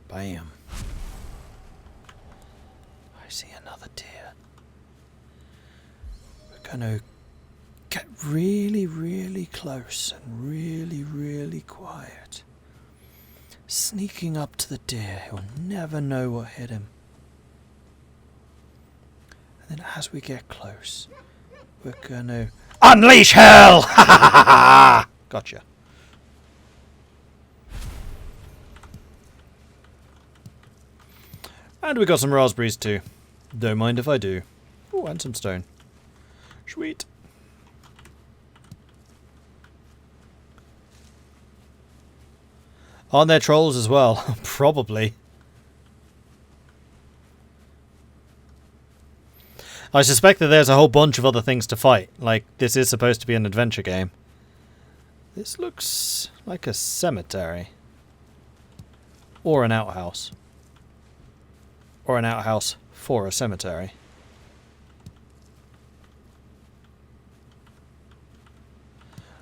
Bam. I see another deer. We're going to get really, really close and really, really quiet. Sneaking up to the deer. He'll never know what hit him. And then as we get close, we're going to unleash hell! Ha ha ha ha! Gotcha. And we got some raspberries too. Don't mind if I do. Oh, and some stone. Sweet. Aren't there trolls as well? Probably. I suspect that there's a whole bunch of other things to fight. Like, this is supposed to be an adventure game. This looks like a cemetery. Or an outhouse. Or an outhouse for a cemetery.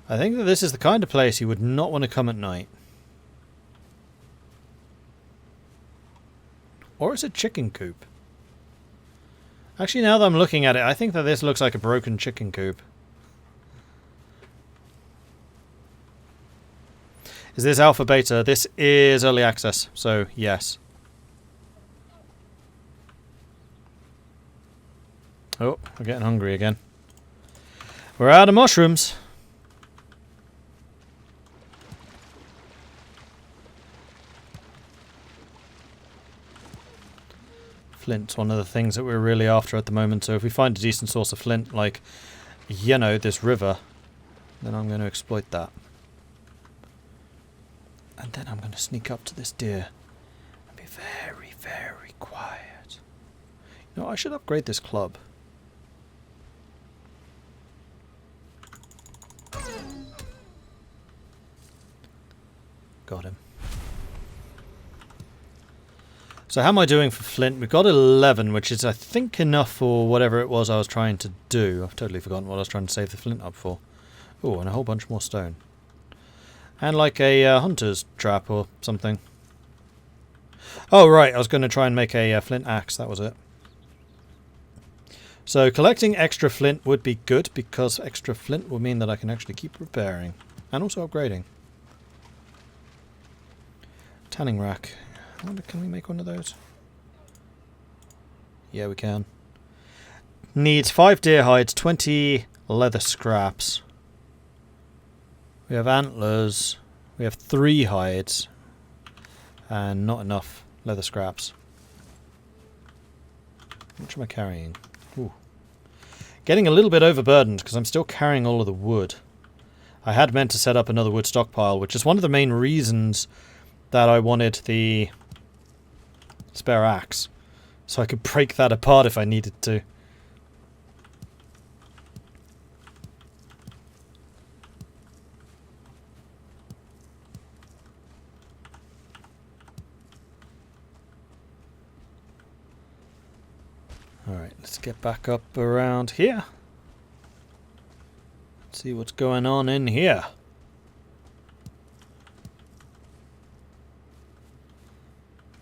I think that this is the kind of place you would not want to come at night. Or it's a chicken coop. Actually, now that I'm looking at it, I think that this looks like a broken chicken coop. Is this alpha beta? This is early access, so yes. Oh, we're getting hungry again. We're out of mushrooms. Flint's one of the things that we're really after at the moment, so if we find a decent source of flint, like, you know, this river, then I'm going to exploit that. And then I'm going to sneak up to this deer and be very, very quiet. You know, I should upgrade this club. Got him. So how am I doing for flint? We've got 11, which is, I think, enough for whatever it was I was trying to do. I've totally forgotten what I was trying to save the flint up for. Oh, and a whole bunch more stone. And like a hunter's trap or something. Oh, right, I was going to try and make a flint axe, that was it. So collecting extra flint would be good, because extra flint will mean that I can actually keep repairing. And also upgrading. Tanning rack. I wonder, can we make one of those? Yeah, we can. Needs 5 deer hides, 20 leather scraps. We have antlers. We have 3 hides. And not enough leather scraps. How much am I carrying? Ooh. Getting a little bit overburdened because I'm still carrying all of the wood. I had meant to set up another wood stockpile, which is one of the main reasons that I wanted the spare axe, so I could break that apart if I needed to. Alright, let's get back up around here. Let's see what's going on in here.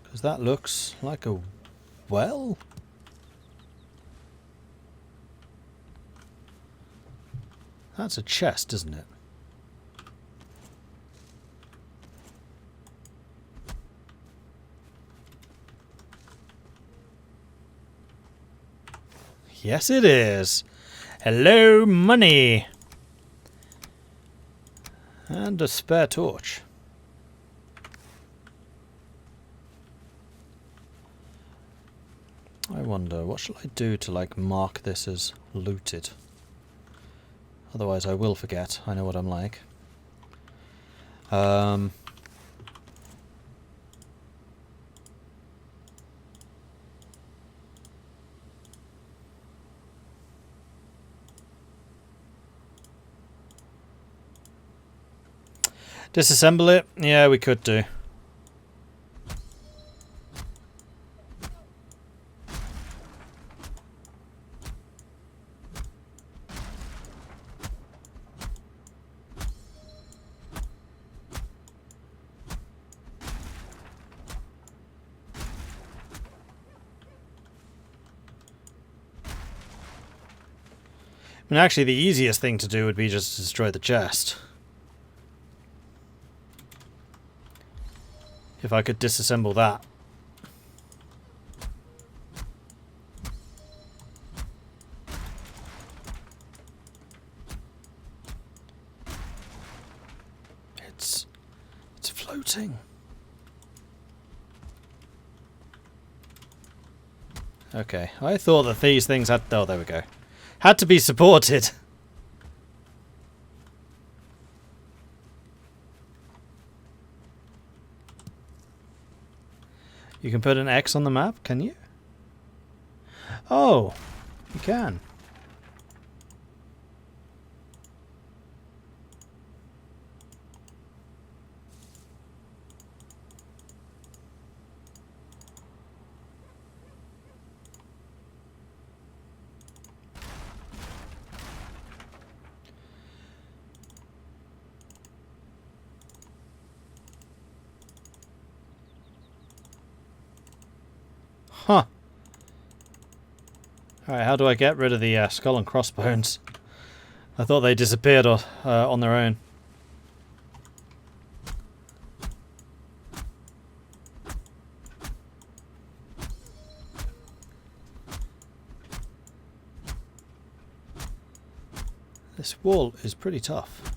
Because that looks like a well. That's a chest, isn't it? Yes, it is. Hello, money. And a spare torch. I wonder, what shall I do to, like, mark this as looted? Otherwise I will forget. I know what I'm like. Disassemble it? Yeah, we could do. I mean, actually, the easiest thing to do would be just to destroy the chest. If I could disassemble that. It's floating. Okay, I thought that these things had... Oh, there we go. Had to be supported. You can put an X on the map, can you? Oh, you can. Huh. Alright, how do I get rid of the skull and crossbones? I thought they disappeared on their own. This wall is pretty tough.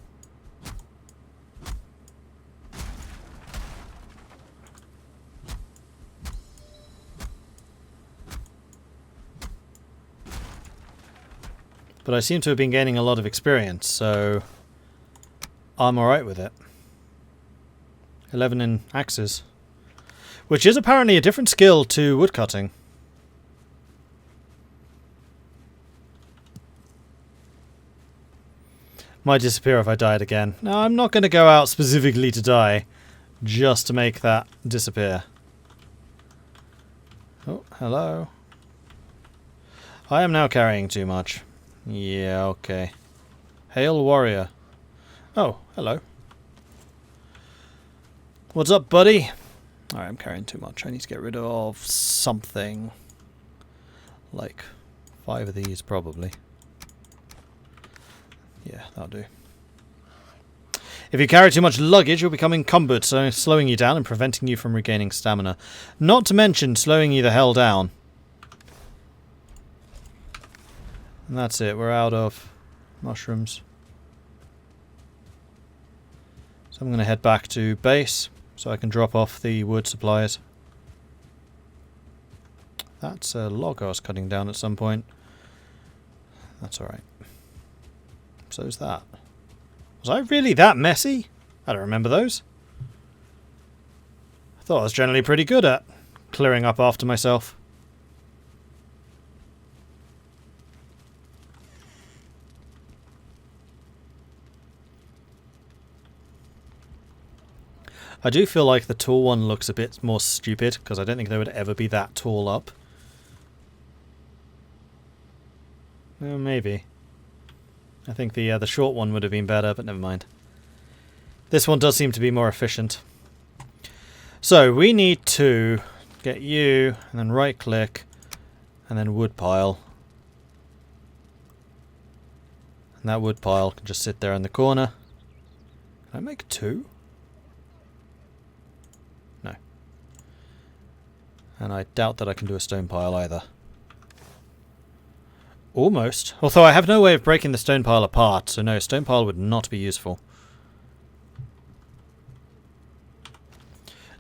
But I seem to have been gaining a lot of experience, so I'm alright with it. 11 in axes. Which is apparently a different skill to woodcutting. Might disappear if I died again. No, I'm not going to go out specifically to die, just to make that disappear. Oh, hello. I am now carrying too much. Yeah, okay. Hail warrior. Oh, hello. What's up, buddy? Alright, I'm carrying too much. I need to get rid of something. Like 5 of these, probably. Yeah, that'll do. If you carry too much luggage, you'll become encumbered, so slowing you down and preventing you from regaining stamina. Not to mention slowing you the hell down. And that's it, we're out of mushrooms. So I'm going to head back to base so I can drop off the wood supplies. That's a log I was cutting down at some point. That's alright. So's that. Was I really that messy? I don't remember those. I thought I was generally pretty good at clearing up after myself. I do feel like the tall one looks a bit more stupid, because I don't think they would ever be that tall up. Well, maybe. I think the short one would have been better, but never mind. This one does seem to be more efficient. So, we need to get you, and then right-click, and then wood pile. And that wood pile can just sit there in the corner. Can I make 2? No. And I doubt that I can do a stone pile either. Almost. Although I have no way of breaking the stone pile apart, so no, stone pile would not be useful.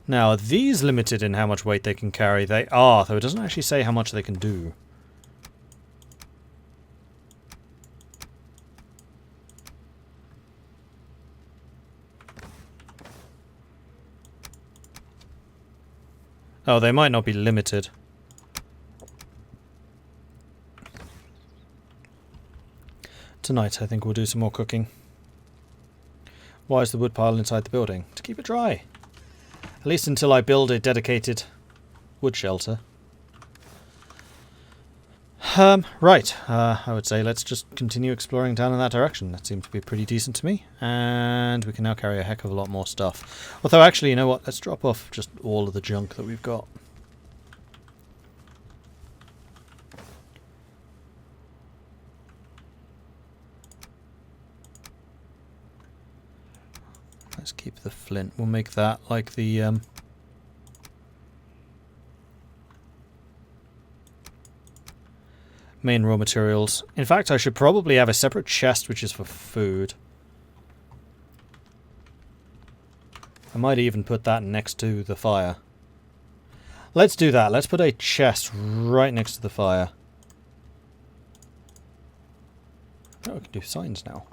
Now, are these limited in how much weight they can carry? They are, though it doesn't actually say how much they can do. Oh, they might not be limited. Tonight, I think we'll do some more cooking. Why is the wood pile inside the building? To keep it dry. At least until I build a dedicated wood shelter. Right. I would say let's just continue exploring down in that direction. That seems to be pretty decent to me. And we can now carry a heck of a lot more stuff. Although, actually, you know what? Let's drop off just all of the junk that we've got. Keep the flint. We'll make that like the main raw materials. In fact, I should probably have a separate chest which is for food. I might even put that next to the fire. Let's do that. Let's put a chest right next to the fire. Oh, we can do signs now.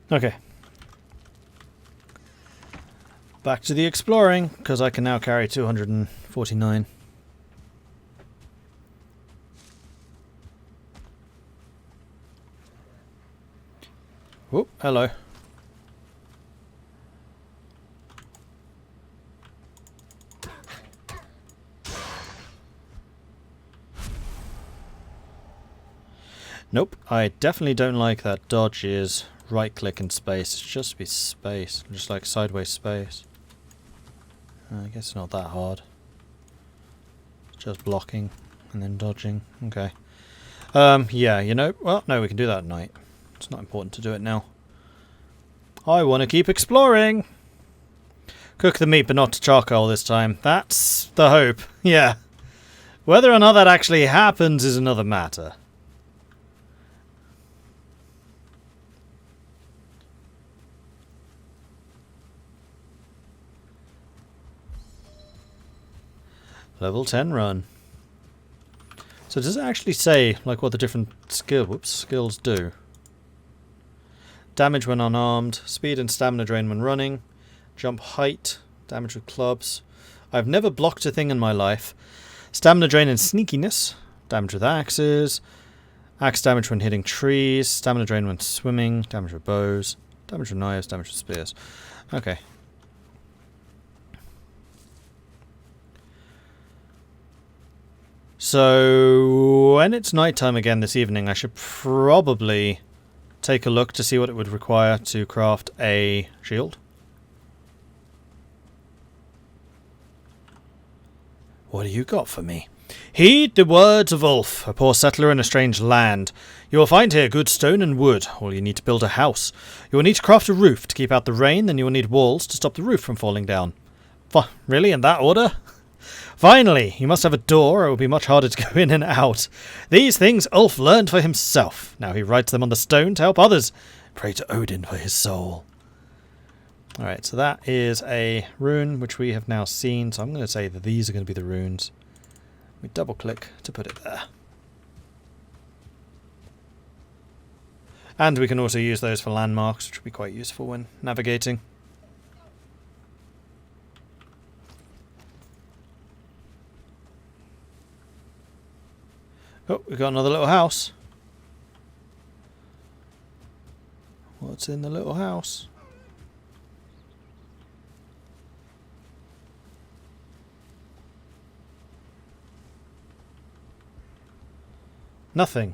Okay. Back to the exploring, because I can now carry 249. Whoop, hello. Nope, I definitely don't like that dodge is right click in space. It should just be space, just like sideways space. I guess it's not that hard. Just blocking and then dodging. Okay. Yeah, you know, well, no, we can do that at night. It's not important to do it now. I want to keep exploring. Cook the meat, but not to charcoal this time. That's the hope. Yeah. Whether or not that actually happens is another matter. Level 10 run. So does it actually say like what the different skills do? Damage when unarmed, speed and stamina drain when running, jump height, damage with clubs. I've never blocked a thing in my life. Stamina drain and sneakiness, damage with axes, axe damage when hitting trees, stamina drain when swimming, damage with bows, damage with knives, damage with spears. Okay. So, when it's nighttime again this evening, I should probably take a look to see what it would require to craft a shield. What do you got for me? Heed the words of Ulf, a poor settler in a strange land. You will find here good stone and wood. All you need to build a house. You will need to craft a roof to keep out the rain, then you will need walls to stop the roof from falling down. Really? In that order? Finally, you must have a door, or it will be much harder to go in and out. These things Ulf learned for himself. Now he writes them on the stone to help others. Pray to Odin for his soul. Alright, so that is a rune which we have now seen. So I'm going to say that these are going to be the runes. We double click to put it there. And we can also use those for landmarks, which will be quite useful when navigating. Oh, we've got another little house. What's in the little house? Nothing.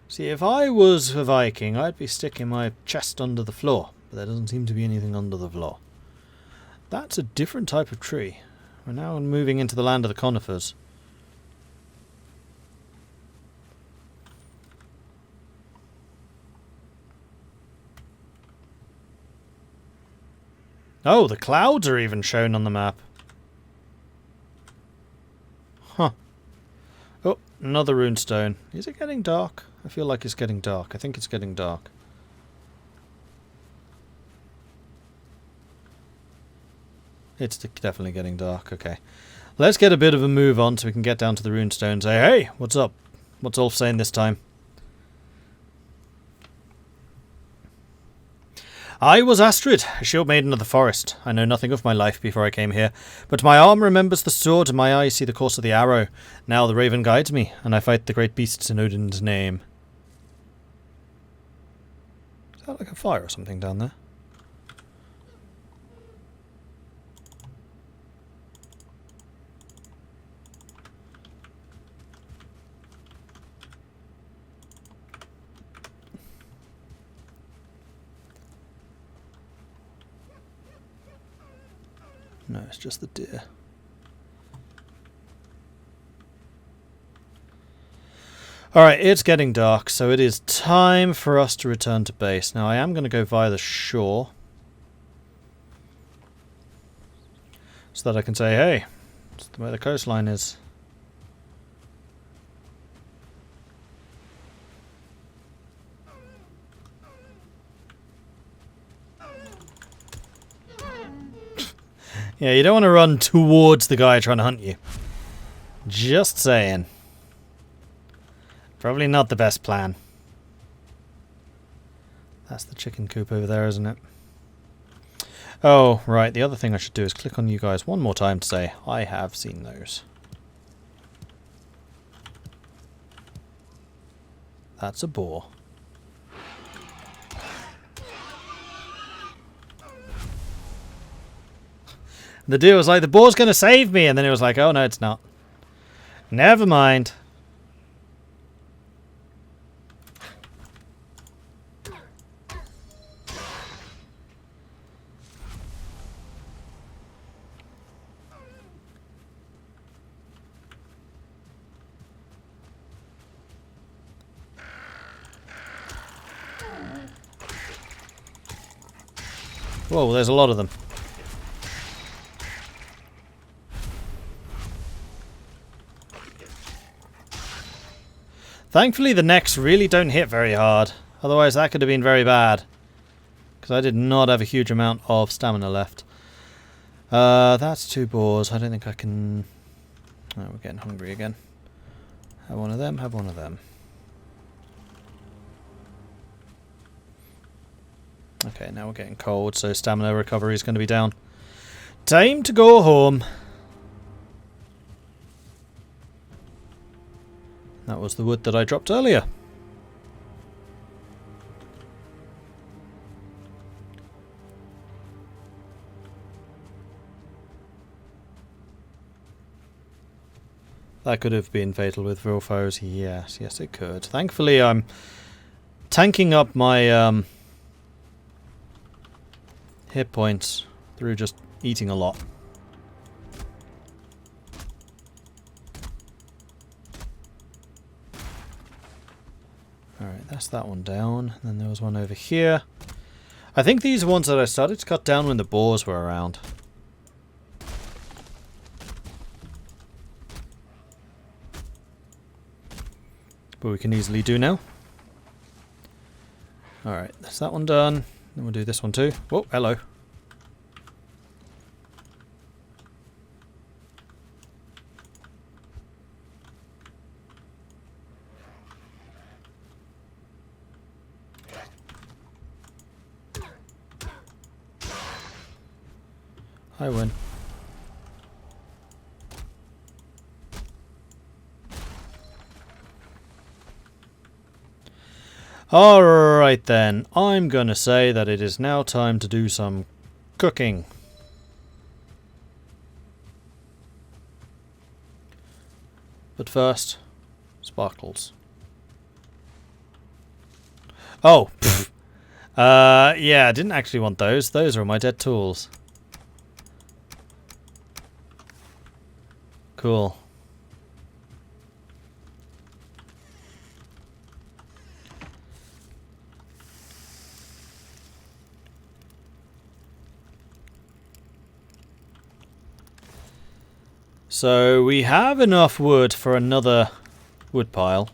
See, if I was a Viking, I'd be sticking my chest under the floor. But there doesn't seem to be anything under the floor. That's a different type of tree. We're now moving into the land of the conifers. Oh, the clouds are even shown on the map. Huh. Oh, another runestone. Is it getting dark? I feel like it's getting dark. I think it's getting dark. It's definitely getting dark. Okay. Let's get a bit of a move on so we can get down to the runestone and say, hey, what's up? What's Ulf saying this time? I was Astrid, a shield maiden of the forest. I know nothing of my life before I came here, but my arm remembers the sword and my eyes see the course of the arrow. Now the raven guides me, and I fight the great beasts in Odin's name. Is that like a fire or something down there? No, it's just the deer. Alright, it's getting dark, so it is time for us to return to base. Now, I am going to go via the shore. So that I can say, hey, it's where the coastline is. Yeah, you don't want to run towards the guy trying to hunt you. Just saying. Probably not the best plan. That's the chicken coop over there, isn't it? Oh, right. The other thing I should do is click on you guys one more time to say, I have seen those. That's a boar. The deer was like, the boar's going to save me. And then it was like, oh, no, it's not. Never mind. Whoa, there's a lot of them. Thankfully the necks really don't hit very hard. Otherwise that could have been very bad. Because I did not have a huge amount of stamina left. That's 2 boars. I don't think I can... Oh, we're getting hungry again. Have one of them, have one of them. Okay, now we're getting cold, so stamina recovery is going to be down. Time to go home. That was the wood that I dropped earlier. That could have been fatal with real foes. Yes, yes it could. Thankfully I'm tanking up my hit points through just eating a lot. Alright, that's that one down. And then there was one over here. I think these are ones that I started to cut down when the boars were around. But we can easily do now. Alright, that's that one done. Then we'll do this one too. Oh, hello. I win. Alright then, I'm gonna say that it is now time to do some cooking. But first, sparkles. Oh! Yeah, I didn't actually want those. Those are my dead tools. Cool. So we have enough wood for another wood pile.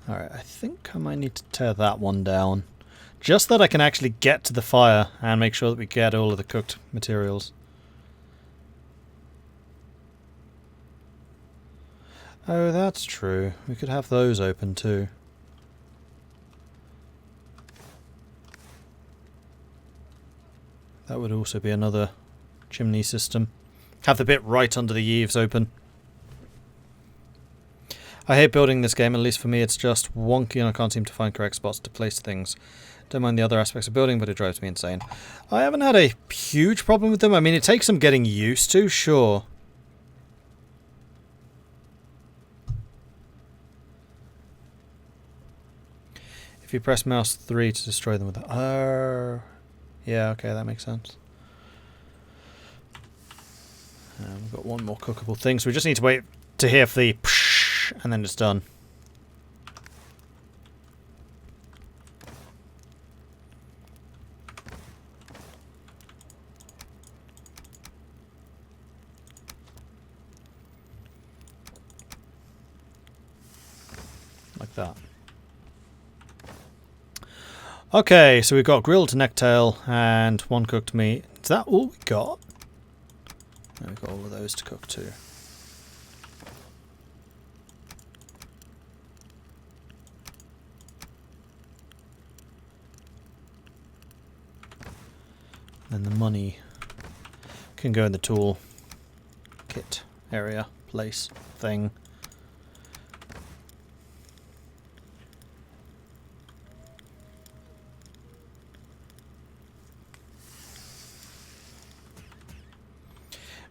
Alright, I think I might need to tear that one down. Just that I can actually get to the fire and make sure that we get all of the cooked materials. Oh, that's true. We could have those open too. That would also be another chimney system. Have the bit right under the eaves open. I hate building this game, at least for me it's just wonky and I can't seem to find correct spots to place things. Don't mind the other aspects of building, but it drives me insane. I haven't had a huge problem with them. I mean, it takes some getting used to, sure. If you press mouse 3 to destroy them with the... yeah, okay, that makes sense. We've got one more cookable thing, so we just need to wait to hear for the psh, and then it's done. Like that. Okay, so we've got grilled necktail and one cooked meat. Is that all we got? No, we've got all of those to cook too. Then the money can go in the tool kit area, place, thing.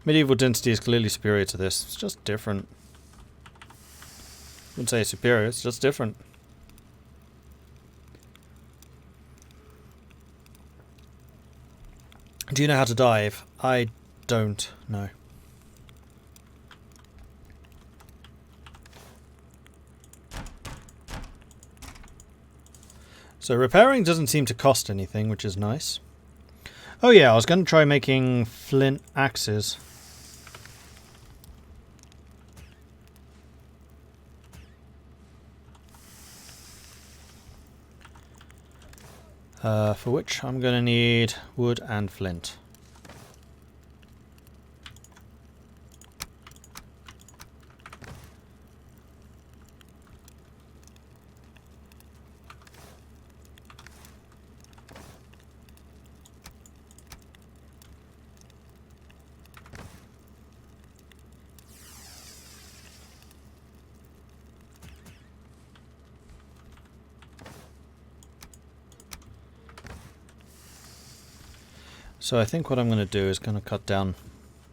Medieval density is clearly superior to this. It's just different. I wouldn't say it's superior, it's just different. Do you know how to dive? I don't know. So repairing doesn't seem to cost anything, which is nice. Oh yeah, I was going to try making Flint Axes. For which I'm going to need wood and flint. So I think what I'm going to do is going to cut down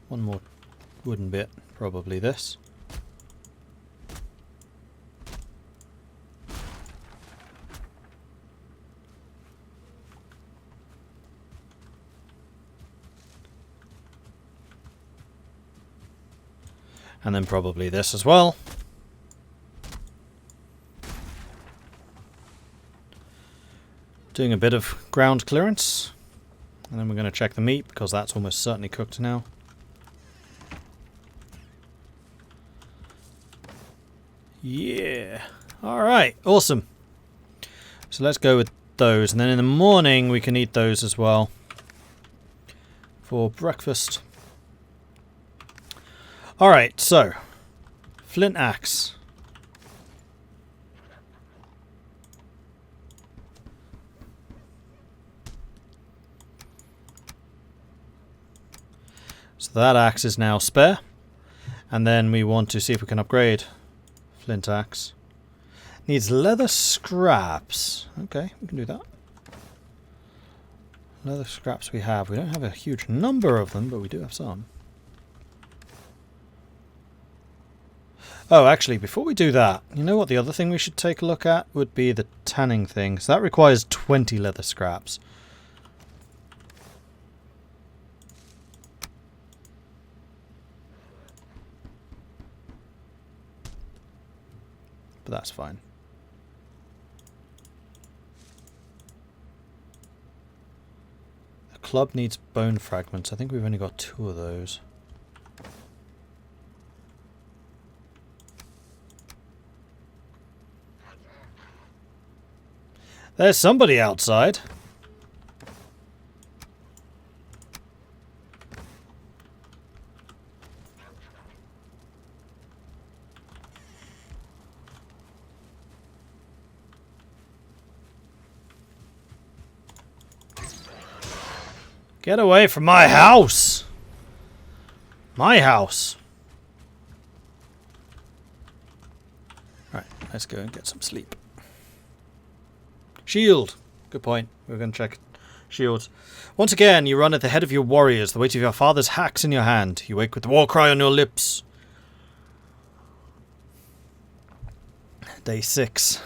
one more wooden bit, probably this. And then probably this as well. Doing a bit of ground clearance. And then we're going to check the meat, because that's almost certainly cooked now. Yeah. Alright, awesome. So let's go with those. And then in the morning we can eat those as well. For breakfast. Alright, so. Flint Axe. So that axe is now spare. And then we want to see if we can upgrade Flint Axe. Needs leather scraps. Okay, we can do that. Leather scraps we have. We don't have a huge number of them, but we do have some. Oh, actually, before we do that, you know what the other thing we should take a look at would be the tanning thing. So that requires 20 leather scraps. But that's fine. The club needs bone fragments. I think we've only got 2 of those. There's somebody outside. Get away from my house! My house! Alright, let's go and get some sleep. Shield! Good point. We're going to check shields. Once again, you run at the head of your warriors, the weight of your father's axe in your hand. You wake with the war cry on your lips. Day 6.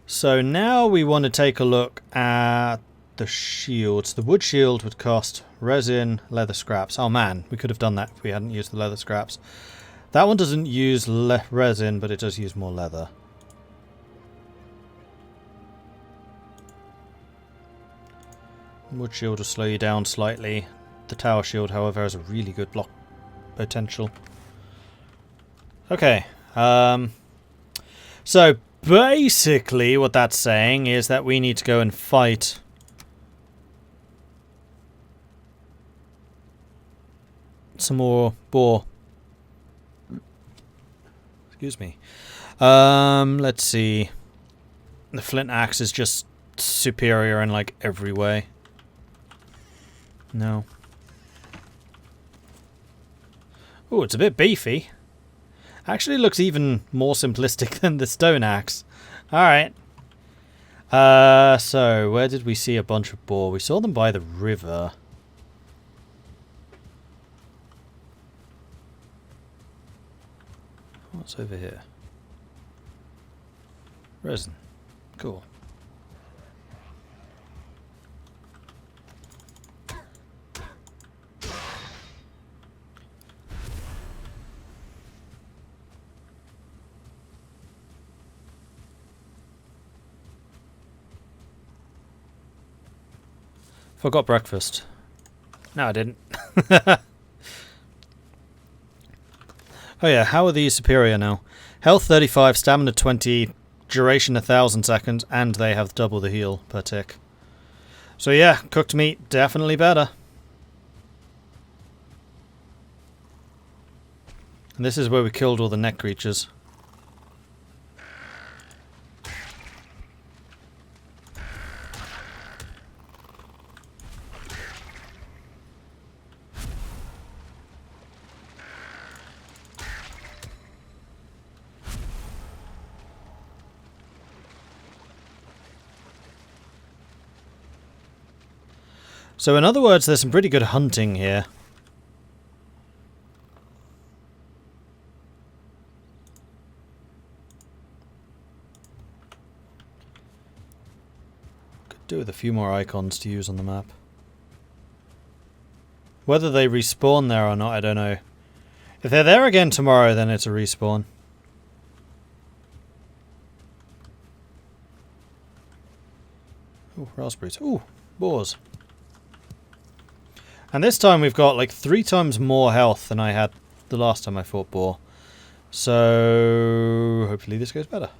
So now we want to take a look at the shields. The wood shield would cost resin, leather scraps. Oh man, we could have done that if we hadn't used the leather scraps. That one doesn't use resin, but it does use more leather. Wood shield will slow you down slightly. The tower shield, however, has a really good block potential. Okay. So basically what that's saying is that we need to go and fight some more boar. Excuse me. Let's see. The Flint Axe is just superior in like every way. No. Oh, it's a bit beefy. Actually looks even more simplistic than the stone axe. Alright. So, where did we see a bunch of boar? We saw them by the river. What's over here? Resin. Cool. Forgot breakfast. No, I didn't. Oh yeah, how are these superior now? Health 35, stamina 20, duration 1000 seconds, and they have double the heal per tick. So yeah, cooked meat, definitely better. And this is where we killed all the neck creatures. So in other words, there's some pretty good hunting here. Could do with a few more icons to use on the map. Whether they respawn there or not, I don't know. If they're there again tomorrow, then it's a respawn. Ooh, raspberries. Ooh, boars. And this time we've got like 3 times more health than I had the last time I fought boar. So hopefully this goes better.